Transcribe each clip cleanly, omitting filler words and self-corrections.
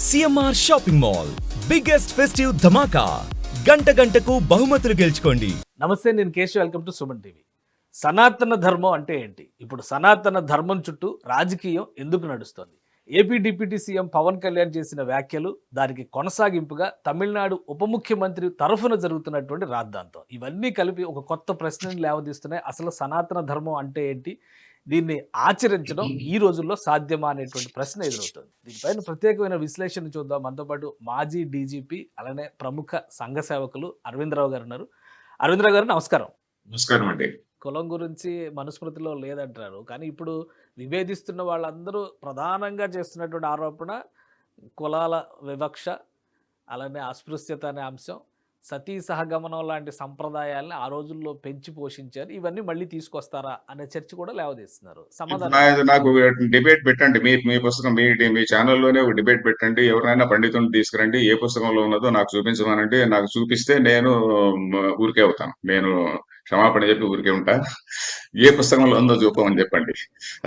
CMR shopping mall biggest festive ధమాకా గంటకు బహుమతులు గెలుచుకోండి. నమస్తే, నేను Keshav. Welcome to Suman TV. సనాతన ధర్మం అంటే ఏంటి? ఇప్పుడు సనాతన ధర్మం చుట్టూ రాజకీయం ఎందుకు నడుస్తోంది? AP deputy CM Pawan Kalyan చేసిన వ్యాఖ్యలు, దానికి కొనసాగింపుగా తమిళనాడు ఉప ముఖ్యమంత్రి తరఫున జరుగుతున్నటువంటి రాద్ధాంతం, ఇవన్నీ కలిపి ఒక కొత్త ప్రశ్నని లేవదీస్తున్నాయి. అసలు సనాతన ధర్మం అంటే ఏంటి? దీన్ని ఆచరించడం ఈ రోజుల్లో సాధ్యమా అనేటువంటి ప్రశ్న ఎదురవుతుంది. దీనిపైన ప్రత్యేకమైన విశ్లేషణ చూద్దాం. మనతో పాటు మాజీ డీజీపీ, అలానే ప్రముఖ సంఘ సేవకులు అరవిందరావు గారు ఉన్నారు. అరవిందరావు గారు, నమస్కారం. నమస్కారం అండి. కులం గురించి మనుస్మృతిలో లేదంటారు, కానీ ఇప్పుడు విభేదిస్తున్న వాళ్ళందరూ ప్రధానంగా చేస్తున్నటువంటి ఆరోపణ కులాల వివక్ష, అలానే అస్పృశ్యత అనే అంశం, సతీ సహగమనం లాంటి సంప్రదాయాల్ని ఆ రోజుల్లో పెంచి పోషించారు, ఇవన్నీ మళ్ళీ తీసుకొస్తారా అనే చర్చ కూడా లేవదీస్తున్నారు. సమాధానం నాకు డిబేట్ పెట్టండి. మీ పుస్తకం మీ ఛానల్లోనే ఒక డిబేట్ పెట్టండి. ఎవరైనా పండితుని తీసుకురండి, ఏ పుస్తకంలో ఉన్నదో నాకు చూపించమనండి. నాకు చూపిస్తే నేను ఊరికే అవుతాను. నేను క్షమాపణ చెప్పి ఊరికే ఉంటా. ఏ పుస్తకంలో ఉందో చూపమని చెప్పండి.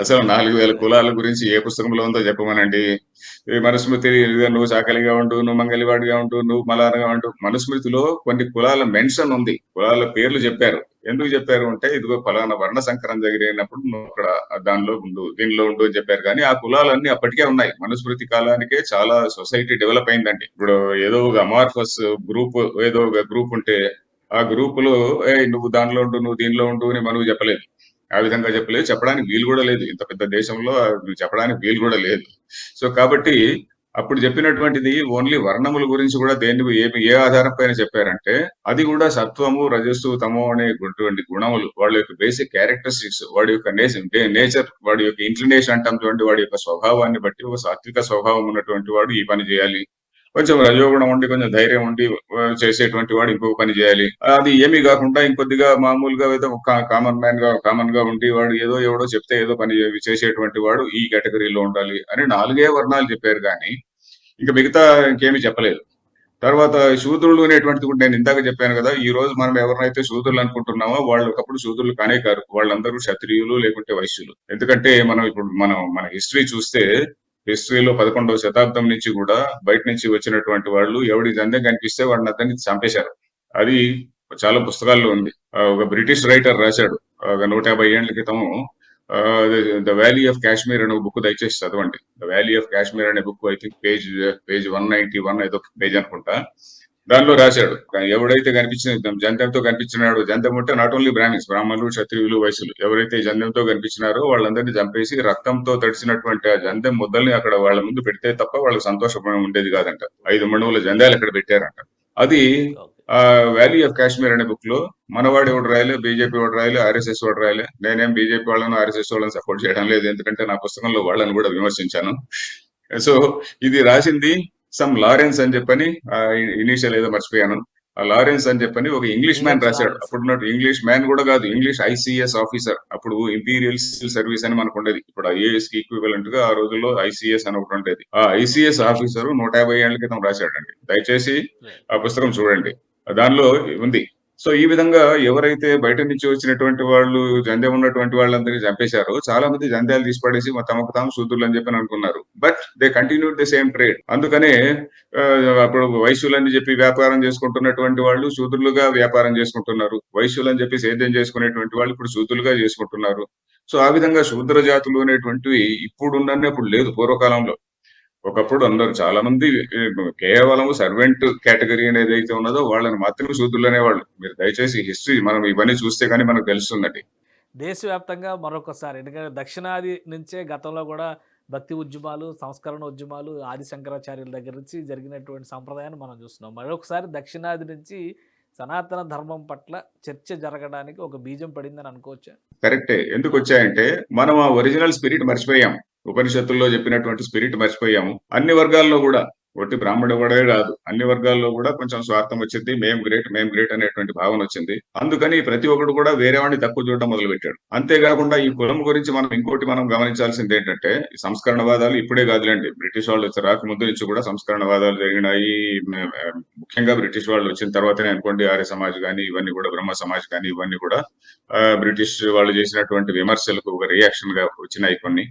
అసలు 4000 కులాల గురించి ఏ పుస్తకంలో ఉందో చెప్పమనండి. మనుస్మృతి నువ్వు చాకలిగా ఉండు, నువ్వు మంగలివాడిగా ఉండు, నువ్వు మలారగా ఉండు. మనుస్మృతిలో కొన్ని కులాల మెన్షన్ ఉంది, కులాల పేర్లు చెప్పారు. ఎందుకు చెప్పారు అంటే, ఇదిగో ఫలానా వర్ణ సంకరం జరిగినప్పుడు నువ్వు అక్కడ దానిలో ఉండు, దీనిలో ఉండు అని చెప్పారు. కానీ ఆ కులాలన్నీ అప్పటికే ఉన్నాయి. మనుస్మృతి కాలానికే చాలా సొసైటీ డెవలప్ అయిందండి. ఇప్పుడు ఏదో ఒక అమార్ఫస్ గ్రూప్, ఏదో ఒక గ్రూప్ ఉంటే ఆ గ్రూప్ లో నువ్వు దానిలో ఉండు, నువ్వు దీనిలో ఉండు అని మనకు చెప్పలేదు. ఆ విధంగా చెప్పలేదు, చెప్పడానికి వీలు కూడా లేదు. ఇంత పెద్ద దేశంలో చెప్పడానికి వీలు కూడా లేదు. సో కాబట్టి అప్పుడు చెప్పినటువంటిది ఓన్లీ వర్ణముల గురించి కూడా ఏ ఆధారం పైన చెప్పారంటే, అది కూడా సత్వము, రజస్సు, తమో అనేటువంటి గుణములు, వాళ్ళ యొక్క బేసిక్ క్యారెక్టరిస్టిక్స్, వాడి యొక్క నేచర్, వాడి యొక్క ఇంక్లినేషన్ అంటాం చూడండి, వాడి యొక్క స్వభావాన్ని బట్టి ఒక సాత్విక స్వభావం ఉన్నటువంటి వాడు ఈ పని చేయాలి, కొంచెం రజోగుణం ఉండి కొంచెం ధైర్యం ఉండి చేసేటువంటి వాడు ఇంకొక పని చేయాలి. అది ఏమీ కాకుండా ఇంకొద్దిగా మామూలుగా ఏదో కామన్ గా ఉండి వాడు ఏదో ఎవడో చెప్తే ఏదో పని చేసేటువంటి వాడు ఈ కేటగిరీలో ఉండాలి అని 4 వర్ణాలు చెప్పారు. కానీ ఇంకా మిగతా ఇంకేమీ చెప్పలేదు. తర్వాత శూద్రులు అనేటువంటిది కూడా నేను ఇందాక చెప్పాను కదా. ఈ రోజు మనం ఎవరినైతే శూద్రులు అనుకుంటున్నామో వాళ్ళు ఒకప్పుడు శూద్రులు కానే కారు. వాళ్ళందరూ క్షత్రియులు లేకుంటే వైశ్యులు. ఎందుకంటే మన హిస్టరీ చూస్తే, హిస్టరీలో 11వ శతాబ్దం నుంచి కూడా బయట నుంచి వచ్చినటువంటి వాళ్ళు ఎవడి జందెం కనిపిస్తే వాడిని అతన్ని చంపేశారు. అది చాలా పుస్తకాల్లో ఉంది. ఒక బ్రిటిష్ రైటర్ రాశాడు ఒక 150 ఏళ్ల క్రితం, ద వ్యాలీ ఆఫ్ కాశ్మీర్ అనే బుక్ దయచేసి చదవండి. ద వ్యాలీ ఆఫ్ కాశ్మీర్ అనే బుక్ ఐ థింక్ పేజ్ 191 ఏదో పేజ్ అనుకుంటా. దానిలో రాశాడు, ఎవడైతే జంధ్యంతో కనిపించినాడు, జంధ్యం ఉంటే నాట్ ఓన్లీ బ్రాహ్మణులు, క్షత్రియులు, వైశ్యులు, ఎవరైతే జంధ్యంతో కనిపించినారో వాళ్ళందరినీ చంపేసి రక్తంతో తడిసినటువంటి ఆ జంధ్యం ముద్దల్ని అక్కడ వాళ్ళ ముందు పెడితే తప్ప వాళ్ళకి సంతోషం ఉండేది కాదంట. 5 మణువుల జంధ్యాలు అక్కడ పెట్టారంట. అది వ్యాలీ ఆఫ్ కాశ్మీర్ అనే బుక్ లో మనవాడు ఎవడు రాయలే, బీజేపీ వాడు రాయలే, ఆర్ఎస్ఎస్ వాడు రాయలే. నేనేం బీజేపీ వాళ్ళను ఆర్ఎస్ఎస్ వాళ్ళని సపోర్ట్ చేయడం లేదు, ఎందుకంటే నా పుస్తకంలో వాళ్ళని కూడా విమర్శించాను. సో ఇది రాసింది సమ్ లారెన్స్ అని చెప్పని, ఇనీషియల్ ఏదో మర్చిపోయాను. ఆ లారెన్స్ అని చెప్పని ఒక ఇంగ్లీష్ మ్యాన్ రాశాడు. అప్పుడున్నట్టు ఇంగ్లీష్ మ్యాన్ కూడా కాదు, ఇంగ్లీష్ ఐసీఎస్ ఆఫీసర్. అప్పుడు ఇంపీరియల్ సివిల్ సర్వీస్ అని మనకు ఉండేది. ఇప్పుడు ఐఏఎస్ కి ఈక్వివలెంట్ గా ఆ రోజుల్లో ఐసీఎస్ అని ఒకటి ఉండేది. ఆ ఐసీఎస్ ఆఫీసర్ 150 ఏళ్ల క్రితం రాశాడండి. దయచేసి ఆ పుస్తకం చూడండి, దానిలో ఉంది. సో ఈ విధంగా ఎవరైతే బయట నుంచి వచ్చినటువంటి వాళ్ళు జంధ్యం ఉన్నటువంటి వాళ్ళందరినీ చంపేశారో, చాలా మంది జంధ్యాలు తీసిపడేసి తమకు తాము శూద్రులు అని చెప్పి అనుకున్నారు. But they continued the same trade. అందుకనే అప్పుడు వైశ్యులని చెప్పి వ్యాపారం చేసుకుంటున్నటువంటి వాళ్ళు శూద్రులుగా వ్యాపారం చేసుకుంటున్నారు. వైశ్యులని చెప్పి సేద్యం చేసుకునేటువంటి వాళ్ళు ఇప్పుడు శూద్రులుగా చేసుకుంటున్నారు. సో ఆ విధంగా శూద్ర జాతులు అనేటువంటివి ఇప్పుడు లేదు, పూర్వకాలంలో. ఒకప్పుడు అందరూ చాలా మంది కేవలం సర్వెంట్ కేటగిరీ అనేది అయితే ఉన్నదో వాళ్ళని మాత్రమే శూద్రులు అనేవాళ్ళు. మీరు దయచేసి హిస్టరీ మనం ఇవన్నీ చూస్తే కానీ మనకు తెలుస్తుందండి. దేశవ్యాప్తంగా మరొకసారి, ఎందుకంటే దక్షిణాది నుంచే గతంలో కూడా భక్తి ఉద్యమాలు, సంస్కరణ ఉద్యమాలు, ఆది శంకరాచార్యుల దగ్గర నుంచి జరిగినటువంటి సంప్రదాయాన్ని మనం చూస్తున్నాం. మరొకసారి దక్షిణాది నుంచి సనాతన ధర్మం పట్ల చర్చ జరగడానికి ఒక బీజం పడిందని అనుకోవచ్చా? కరెక్టే. ఎందుకు వచ్చాయంటే, మనం ఆ ఒరిజినల్ స్పిరిట్ మర్చిపోయాం. ఉపనిషత్తుల్లో చెప్పినటువంటి స్పిరిట్ మర్చిపోయాము. అన్ని వర్గాల్లో కూడా, ఒట్టి బ్రాహ్మణుడు కూడా కాదు, అన్ని వర్గాల్లో కూడా కొంచెం స్వార్థం వచ్చింది. మేం గ్రేట్ అనేటువంటి భావన వచ్చింది. అందుకని ప్రతి ఒక్కడు కూడా వేరే వాడిని తక్కువ చూడడం మొదలు పెట్టాడు. అంతేకాకుండా ఈ కులం గురించి మనం గమనించాల్సింది ఏంటంటే, ఈ సంస్కరణవాదాలు ఇప్పుడే కాదులేండి, బ్రిటిష్ వాళ్ళు రాకముందు నుంచి కూడా సంస్కరణవాదాలు జరిగినాయి. ముఖ్యంగా బ్రిటిష్ వాళ్ళు వచ్చిన తర్వాతనే అనుకోండి, ఆర్య సమాజ్ కానీ ఇవన్నీ కూడా, బ్రహ్మ సమాజ్ కానీ ఇవన్నీ కూడా బ్రిటిష్ వాళ్ళు చేసినటువంటి విమర్శలకు ఒక రియాక్షన్ గా వచ్చినాయి కొన్ని.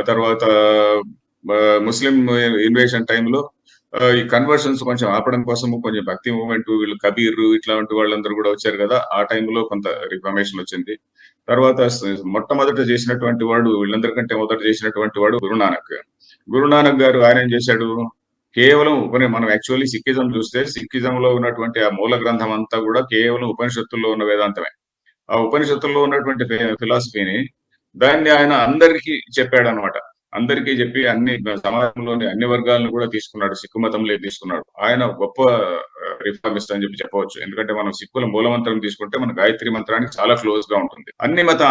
తర్వాత ముస్లిం ఇన్వేషన్ టైంలో ఈ కన్వర్షన్స్ కొంచెం ఆపడం కోసము కొంచెం భక్తి మూవ్‌మెంట్ వీళ్ళు కబీర్ ఇట్లాంటి వాళ్ళందరూ కూడా వచ్చారు కదా! ఆ టైంలో కొంత రిఫర్మేషన్ వచ్చింది. తర్వాత మొట్టమొదట చేసినటువంటి వాడు వీళ్ళందరికంటే మొదట చేసినటువంటి వాడు గురునానక్. గురునానక్ గారు ఆయనేం చేశాడు? కేవలం మనం యాక్చువల్లీ సిక్కిజం చూస్తే సిక్కిజంలో ఉన్నటువంటి ఆ మూల గ్రంథం అంతా కూడా కేవలం ఉపనిషత్తుల్లో ఉన్న వేదాంతమే. ఆ ఉపనిషత్తుల్లో ఉన్నటువంటి ఫిలాసఫీని దాన్ని ఆయన అందరికీ చెప్పాడనమాట. అందరికీ చెప్పి అన్ని సమాజంలోని అన్ని వర్గాలను కూడా తీసుకున్నాడు. సిక్కు మతంలోకి తీసుకున్నాడు. ఆయన గొప్ప రిఫార్మిస్ట్ అని చెప్పవచ్చు. ఎందుకంటే మనం సిక్కుల మూలమంత్రం తీసుకుంటే మన గాయత్రి మంత్రానికి చాలా క్లోజ్‌గా ఉంటుంది.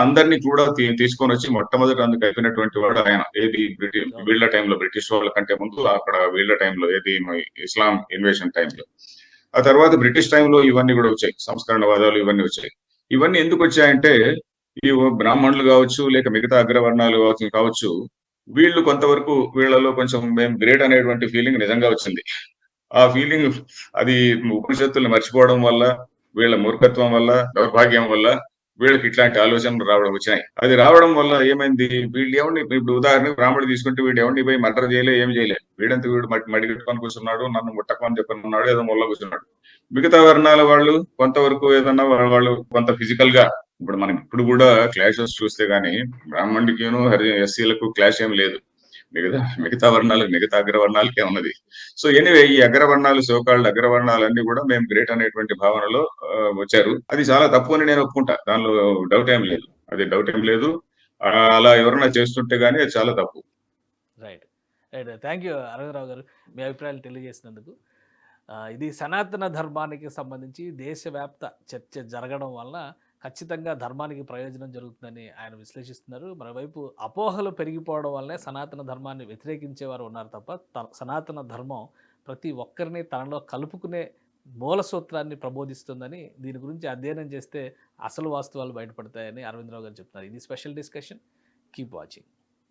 అందరిని కూడా తీసుకొనొచ్చి మొట్టమొదట అందుకు అయిపోయినటువంటి వాడు ఆయన. ఏది వీళ్ళ టైంలో బ్రిటిష్ వాళ్ళ కంటే ముందు అక్కడ వీళ్ళ టైంలో ఏది ఇస్లాం ఇన్వేషన్ టైంలో. ఆ తర్వాత బ్రిటిష్ టైంలో ఇవన్నీ కూడా వచ్చాయి. సంస్కరణవాదాలు ఇవన్నీ వచ్చాయి. ఇవన్నీ ఎందుకొచ్చాయంటే ఈ బ్రాహ్మణులు కావచ్చు, లేక మిగతా అగ్రవర్ణాలు కావచ్చు, వీళ్ళు కొంతవరకు వీళ్ళలో కొంచెం మేము గ్రేట్ అనేటువంటి ఫీలింగ్ నిజంగా వచ్చింది. ఆ ఫీలింగ్ అది ఉపనిషత్తుల్ని మర్చిపోవడం వల్ల, వీళ్ళ మూర్ఖత్వం వల్ల, దౌర్భాగ్యం వల్ల వీళ్ళకి ఇట్లాంటి ఆలోచనలు వచ్చినాయి. అది రావడం వల్ల ఏమైంది? వీళ్ళు ఎవరిని ఇప్పుడు ఉదాహరణకు బ్రాహ్మణుడు తీసుకుంటే వీడు ఎవరిని పోయి మర్డర్ చేయలే, ఏం చేయలే. వీడు మడి కట్టుకొని కూర్చున్నాడు, నన్ను ముట్టకమని చెప్పనున్నాడు, ఏదో ముళ్ళ కూర్చున్నాడు. మిగతా వర్ణాల వాళ్ళు కొంతవరకు ఏదన్నా వాళ్ళు కొంత ఫిజికల్ గా ఇప్పుడు మనం ఇప్పుడు కూడా క్లాషెస్ చూస్తే గానీ బ్రాహ్మణుడికిను ఎస్సీలకు క్లాష్ ఏం లేదు. మిగతా వర్ణాలకు మిగతా అగ్రవర్ణాలకే ఉన్నది. సో ఎనీవే ఈ అగ్రవర్ణాలు సోకాల్డ్ అగ్రవర్ణాలన్నీ కూడా మేము గ్రేట్ అనేటువంటి భావనలో వచ్చారు. అది చాలా తప్పు అని నేను ఒప్పుకుంటా. దానిలో డౌట్ ఏం లేదు. అది డౌట్ ఏం లేదు. అలా ఎవరన్నా చేస్తుంటే గానీ అది చాలా తప్పు. Right. Right. Thank you Aravind Rao గారు. మీ అభిప్రాయాలు తెలియజేసినందుకు. ఇది సనాతన ధర్మానికి సంబంధించి దేశవ్యాప్త చర్చ జరగడం వల్ల ఖచ్చితంగా ధర్మానికి ప్రయోజనం జరుగుతుందని ఆయన విశ్లేషిస్తున్నారు. మరోవైపు అపోహలు పెరిగిపోవడం వల్లే సనాతన ధర్మాన్ని వ్యతిరేకించేవారు ఉన్నారు తప్ప సనాతన ధర్మం ప్రతి ఒక్కరిని తనలో కలుపుకునే మూల సూత్రాన్ని ప్రబోధిస్తుందని, దీని గురించి అధ్యయనం చేస్తే అసలు వాస్తవాలు బయటపడతాయని అరవిందరావు గారు చెప్తున్నారు. ఇది స్పెషల్ డిస్కషన్. Keep watching.